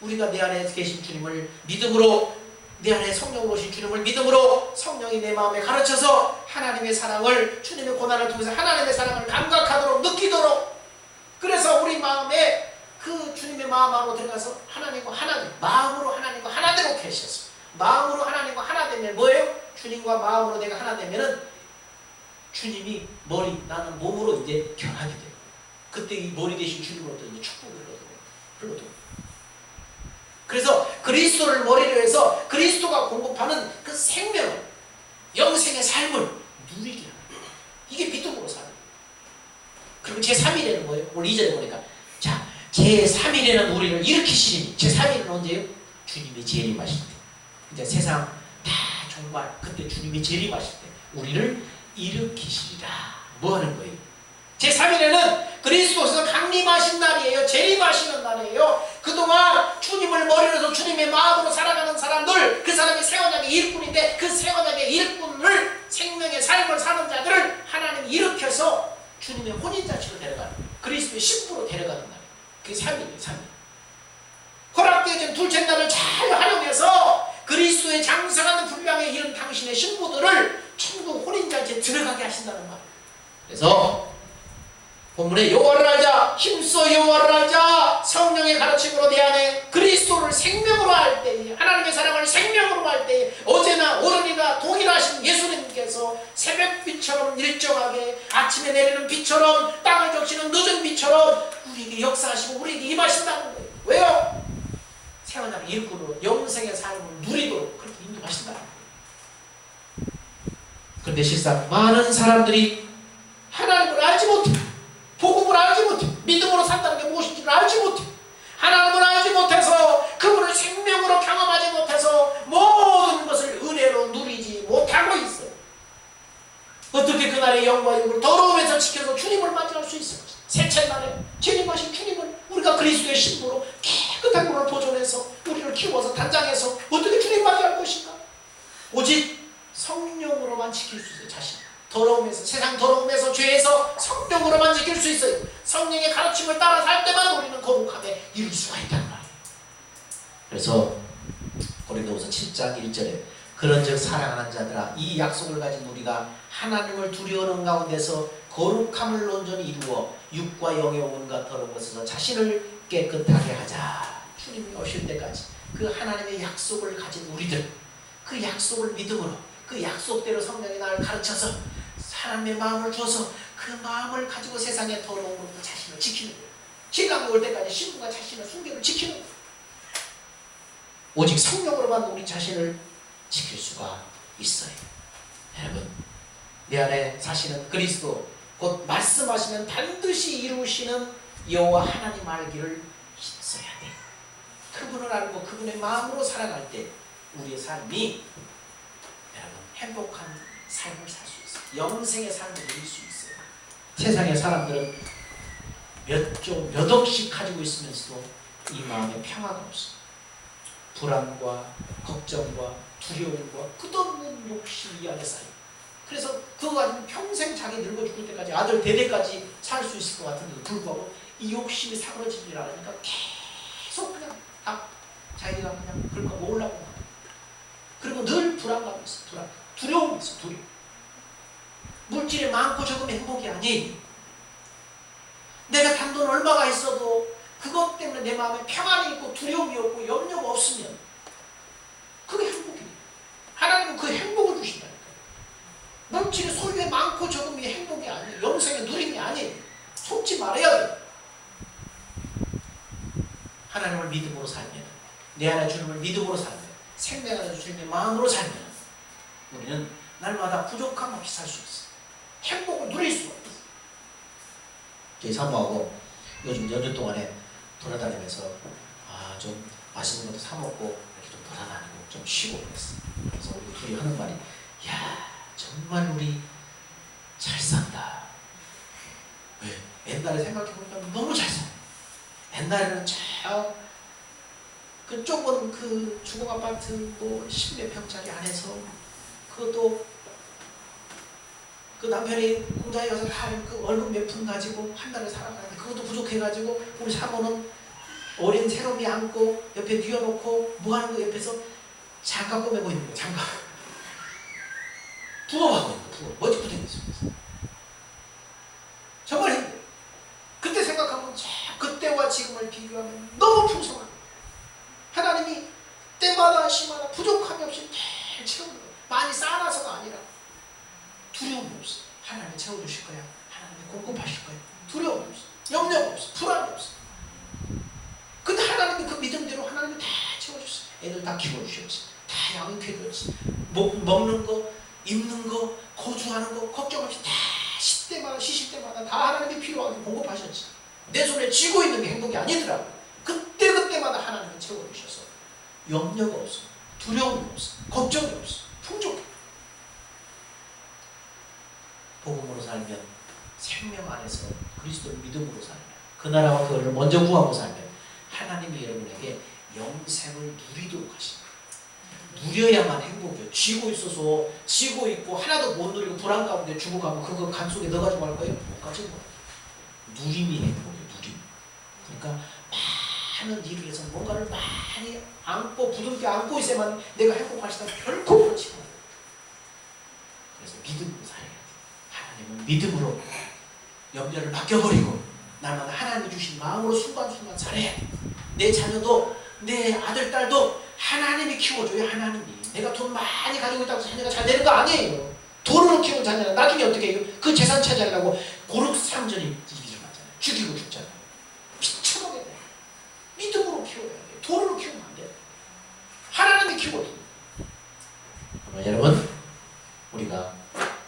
우리가 내 안에 계신 주님을 믿음으로, 내 안에 성령으로 오신 주님을 믿음으로 성령이 내 마음에 가르쳐서 하나님의 사랑을, 주님의 고난을 통해서 하나님의 사랑을 감각하도록, 느끼도록. 그래서 우리 마음에 그 주님의 마음 안으로 들어가서 하나님과 하나님, 마음으로 하나님과 하나 되도록 하셨어요. 마음으로 하나님과 하나 되면 뭐예요? 주님과 마음으로 내가 하나 되면은 주님이 머리, 나는 몸으로 이제 변하게 돼요. 그때 이 머리 대신 주님으로부터 이제 축복이 흘러들어요. 그래서 그리스도를 머리로 해서 그리스도가 공급하는 그 생명, 영생의 삶을 누리게 하는 거예요. 이게 믿음으로 사는 거예요. 그리고 제3일에는 뭐예요? 오늘 2절에 보니까 자, 제3일에는 우리를 일으키시니, 제3일은 언제예요? 주님이 재림하실 때. 이제 세상 다 정말 그때 주님이 재림하실 때 우리를 일으키시리라. 뭐 하는 거예요? 제3일에는 그리스도께서 강림하신 날이에요. 재림하시는 날이에요. 그동안 주님을 머리로 해서 주님의 마음으로 살아가는 사람들, 그 사람이 새 언약의 일꾼인데 그 새 언약의 일꾼을, 생명의 삶을 사는 자들을 하나님이 일으켜서 주님의 혼인잔치로 데려가는 거예요. 그리스도의 신부로 데려가는 날이에요. 그게 3일이에요. 3일. 허락되어진 둘째 날을 잘 활용해서 그리스도의 장성하는 분량에 이른 당신의 신부들을 천국 혼인잔치에 들어가게 하신다는 말이에요. 그래서 본문에 여호와를 알자, 힘써 여호와를 알자, 성령의 가르침으로 내 안에 그리스도를 생명으로 할 때에, 하나님의 사랑을 생명으로 할 때에, 어제나 오늘이나 동일하신 예수님께서 새벽빛처럼 일정하게, 아침에 내리는 비처럼, 땅을 적시는 늦은 비처럼 우리에게 역사하시고 우리에게 임하신다는 거예요. 왜요? 새하늘 일꾼으로 영생의 삶을 누리도록 그렇게 인도하신다는 거예요. 그런데 실상 많은 사람들이 하나님을 알지 못해, 복음을 알지 못해, 믿음으로 산다는 게 무엇인지를 알지 못해, 하나님을 알지 못해서 그분을 생명으로 경험하지 못해서 모든 것을 은혜로 누리지 못하고 있어요. 어떻게 그날의 영과 육을 더러움에서 지켜서 주님을 맞이할 수 있어요? 셋째 날에 주님하신 주님을 우리가 그리스도의 신부로 깨끗한 물을 보존해서 우리를 키워서 단장해서 어떻게 주님 맞이할 것인가? 오직 성령으로만 지킬 수 있어요. 자신 더러움에서, 세상 더러움에서, 죄에서 성령으로만 지킬 수 있어요. 성령의 가르침을 따라 살 때만 우리는 거룩함에 이룰 수가 있다는 말이에요. 그래서 고린도후서 7장 1절에 그런즉 사랑하는 자들아, 이 약속을 가진 우리가 하나님을 두려워하는 가운데서 거룩함을 온전히 이루어 육과 영의 온갖 더러운 것에서 자신을 깨끗하게 하자. 주님이 오실 때까지 그 하나님의 약속을 가진 우리들, 그 약속을 믿음으로, 그 약속대로 성령이 나를 가르쳐서 사람의 마음을 주어서 그 마음을 가지고 세상의 더러움으로부터 자신을 지키는 거예요. 시간이 올 때까지 신부가 자신의 순결을 지키는 거예요. 오직 성령으로만 우리 자신을 지킬 수가 있어요. 여러분, 내 안에 사시는 그리스도, 곧 말씀하시면 반드시 이루시는 여호와 하나님 알기를 힘써야 돼. 그분을 알고 그분의 마음으로 살아갈 때 우리의 삶이 여러분 행복한 삶을 살 수 있어요. 영생의 삶을 누릴 수 있어요. 세상의 사람들은 몇 억씩 가지고 있으면서도 이 마음에 평화가 없어요. 불안과 걱정과 두려움과 끝없는 욕심이 이 안에 쌓여요. 그래서 그거 가지고 평생 자기 늙어 죽을 때까지 아들 대대까지 살 수 있을 것 같은데도 불구하고 이 욕심이 사그러지질 않으니까 계속 그냥 자기가 그냥 그걸 모으려고 하고, 그리고 늘 불안감이 있어. 두려움이 있어. 두려움. 물질이 많고 적으면 행복이 아니에요. 내가 단돈 얼마가 있어도 그것 때문에 내 마음에 평안이 있고 두려움이 없고 염려가 없으면 그게 행복이에요. 하나님은 그 행복을 주신다니까요. 물질이 소유에 많고 적음이 행복이 아니에요. 영생의 누림이 아니에요. 속지 말아야 돼요. 하나님을 믿음으로 살면, 내 안에 주님을 믿음으로 살면, 생명 안에 주님의 마음으로 살면 우리는 날마다 부족함 없이 살 수 있어요. 행복을 누릴 수가 있어요. 저희 사모하고 요즘 연휴 동안에 돌아다니면서 좀 맛있는 것도 사 먹고 이렇게 좀 돌아다니고 좀 쉬고 그랬어요. 그래서 우리 둘이 하는 말이, 야, 정말 우리 잘 산다. 왜? 옛날에 생각해보니까 너무 잘 살아요. 옛날에는 그 좁은 그 주공 아파트 뭐 10몇 평짜리 안에서 그것도 그 남편이 공장에 가서 다 그 월급 몇 푼 가지고 한 달을 살아가는데 그것도 부족해가지고 우리 사모는 어린 새롬이 안고 옆에 뉘어놓고 뭐 하는 거 옆에서 장갑 꼬매고 있는 거예요. 장갑. 부업하고 있는 거예요. 부업. 멋지 부대고 있습니다. 정말 힘들어요. 그때 생각하면 그때와 지금을 비교하면 너무 풍성한 거예요. 하나님이 때마다 시마다 부족함이 없이 잘 채우는 거예요. 많이 쌓아놔서가 아니라 두려움이 없어. 하나님이 채워주실 거야. 하나님이 공급하실 거야. 두려움이 없어. 염려가 없어. 불안이 없어. 근데 하나님이 그 믿음대로 하나님이 다 채워주셨어. 애들 다 키워주셨지. 다 양육해줬지. 먹는 거, 입는 거, 거주하는 거 걱정 없이 다 쉬실 때마다 다 하나님이 필요하게 공급하셨지. 내 손에 쥐고 있는 게 행복이 아니더라고. 그때마다 하나님이 채워주셔서 염려가 없어. 두려움이 없어. 걱정이 없어. 풍족해. 복음으로 살면, 생명 안에서 그리스도를 믿음으로 살면, 그 나라와 그 의를 먼저 구하고 살면 하나님이 여러분에게 영생을 누리도록 하십니다. 누려야만 행복이에요. 쥐고 있고 하나도 못 누리고 불안 가운데 죽어가면 그거 간 속에 넣어가지고 갈 거예요? 못 가지고 가요. 누림이 행복이에요. 누림. 그러니까 많은 일을 위해서 뭔가를 많이 안고 부둥켜 안고 있어야만 내가 행복하시다. 결코 그렇지 않아요. 그래서 믿음으로 살아야 돼요. 하나님은 믿음으로 염려를 맡겨버리고 날마다 하나님이 주신 마음으로 순간순간 살아야 돼. 내 자녀도 내 아들, 딸도 하나님이 키워줘요. 하나님이. 내가 돈 많이 가지고 있다고 자녀가 잘 되는 거 아니에요. 돈으로 키운 자녀는 나중에 어떻게 해요? 그 재산 차지하려고 고륙상전이 일어나잖아요. 죽이고 죽잖아요. 미쳐보게 돼. 믿음으로 키워야 돼. 돈으로 키우면 안 돼. 하나님이 키워줘. 여러분, 우리가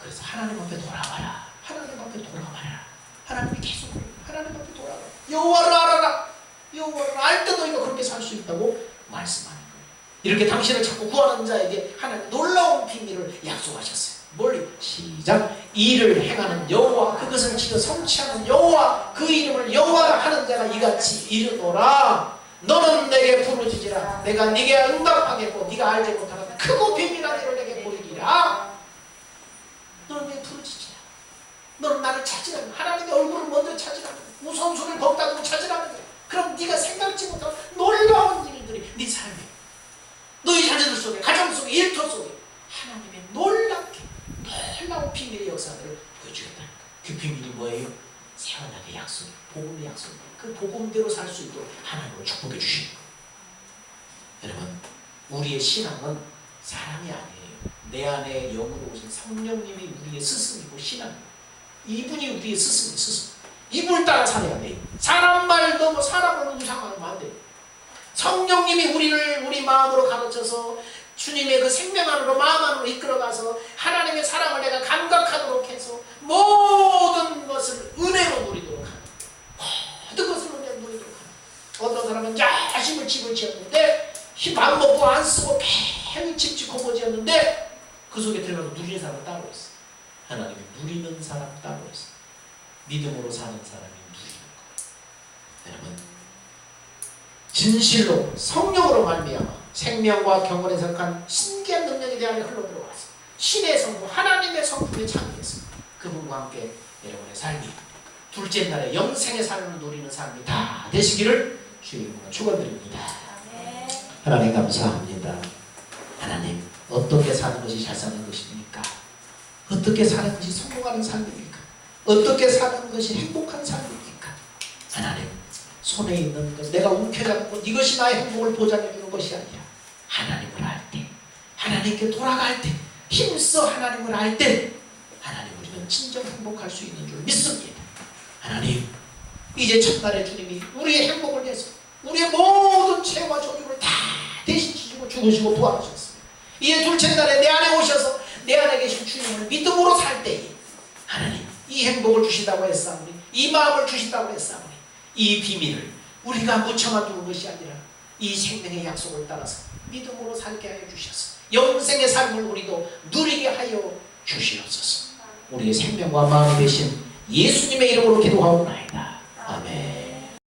그래서 하나님 앞에 돌아와라. 하나님 앞에 돌아와라. 하나님이 계속 하나님 앞에 돌아와라. 여호와를 알아라. 여호와를 알 때 너희가 그렇게 살 수 있다고 말씀하는 거예요. 이렇게 당신을 자꾸 구하는 자에게 하나님 놀라운 비밀을 약속하셨어요. 멀리 시작. 이를 행하는 여호와, 그것을 지어 성취하는 여호와, 그 이름을 여호와라 하는 자가 이같이 이르노라. 너는 내게 부르짖으라. 내가 네게 응답하겠고 네가 알지 못하는 크고 비밀한 일을 내게 보이리라. 너는 내게 부르짖으라. 너는 나를 찾으라. 하나님의 얼굴을 먼저 찾으라. 우선순위를 거기다 두고 찾으라는 거야. 그럼 네가 생각지 못한 놀라운 일들이 네 삶에, 너희 자녀들 속에, 가정 속에, 일터 속에 하나님의 놀라운 비밀의 역사들을 보여주겠다는 거야. 그 비밀이 뭐예요? 세원하게 약속, 복음의 약속. 그 복음대로 살 수 있도록 하나님으로 축복해 주시는 거예요. 여러분, 우리의 신앙은 사람이 아니에요. 내 안에 영으로 오신 성령님이 우리의 스승이고 신앙이에요. 이분이 우리의 스승이에요. 스승. 이분을 따라 살아야 돼요. 사람 말 넘어 사람을 우상하면 안 돼요. 성령님이 우리 마음으로 가르쳐서 주님의 그 생명 안으로, 마음 안으로 이끌어가서 하나님의 사랑을 내가 감각하도록 해서 모든 것을 은혜로 누리도록 하는, 모든 것을 은혜로 누리도록 하는. 어떤 사람은 열심히 집을 지었는데 힘 안 먹고 안 쓰고 괜히 집 짓고 뭐 지었는데 그 속에 들어가서 누리는 사람 따로 있어. 하나님이 누리는 사람 따로 있어. 믿음으로 사는 사람이 누리는 거예요. 여러분, 진실로 성령으로 말미암아 생명과 경건에 속한 신기한 능력이 내 안에 흘러들어와서 신의 성품, 하나님의 성품에 참여해서 그분과 함께 여러분의 삶이 둘째 날에 영생의 삶을 누리는 삶이 다 되시기를 주의 이름으로 축원드립니다. 하나님 감사합니다. 하나님, 어떻게 사는 것이 잘 사는 것입니까? 어떻게 사는 것이 성공하는 삶입니까? 어떻게 사는 것이 행복한 삶입니까? 하나님, 손에 있는 것, 내가 움켜잡고 이것이 나의 행복을 보장해주는 것이 아니라 하나님을 알 때, 하나님께 돌아갈 때, 힘써 하나님을 알 때 하나님, 우리는 진정 행복할 수 있는 줄 믿습니다. 하나님, 이제 첫날에 주님이 우리의 행복을 위해서 우리의 모든 죄와 저주를 다 대신 지시고 죽으시고 부활하셨습니다. 이제 둘째 날에 내 안에 오셔서 내 안에 계신 주님을 믿음으로 살 때에 하나님, 이 행복을 주신다고 했사오니, 이 마음을 주신다고 했사오니, 이 비밀을 우리가 묻혀만 두는 것이 아니라 이 생명의 약속을 따라서 믿음으로 살게 하여 주셔서 영생의 삶을 우리도 누리게 하여 주시옵소서. 우리의 생명과 마음이 되신 예수님의 이름으로 기도하옵나이다.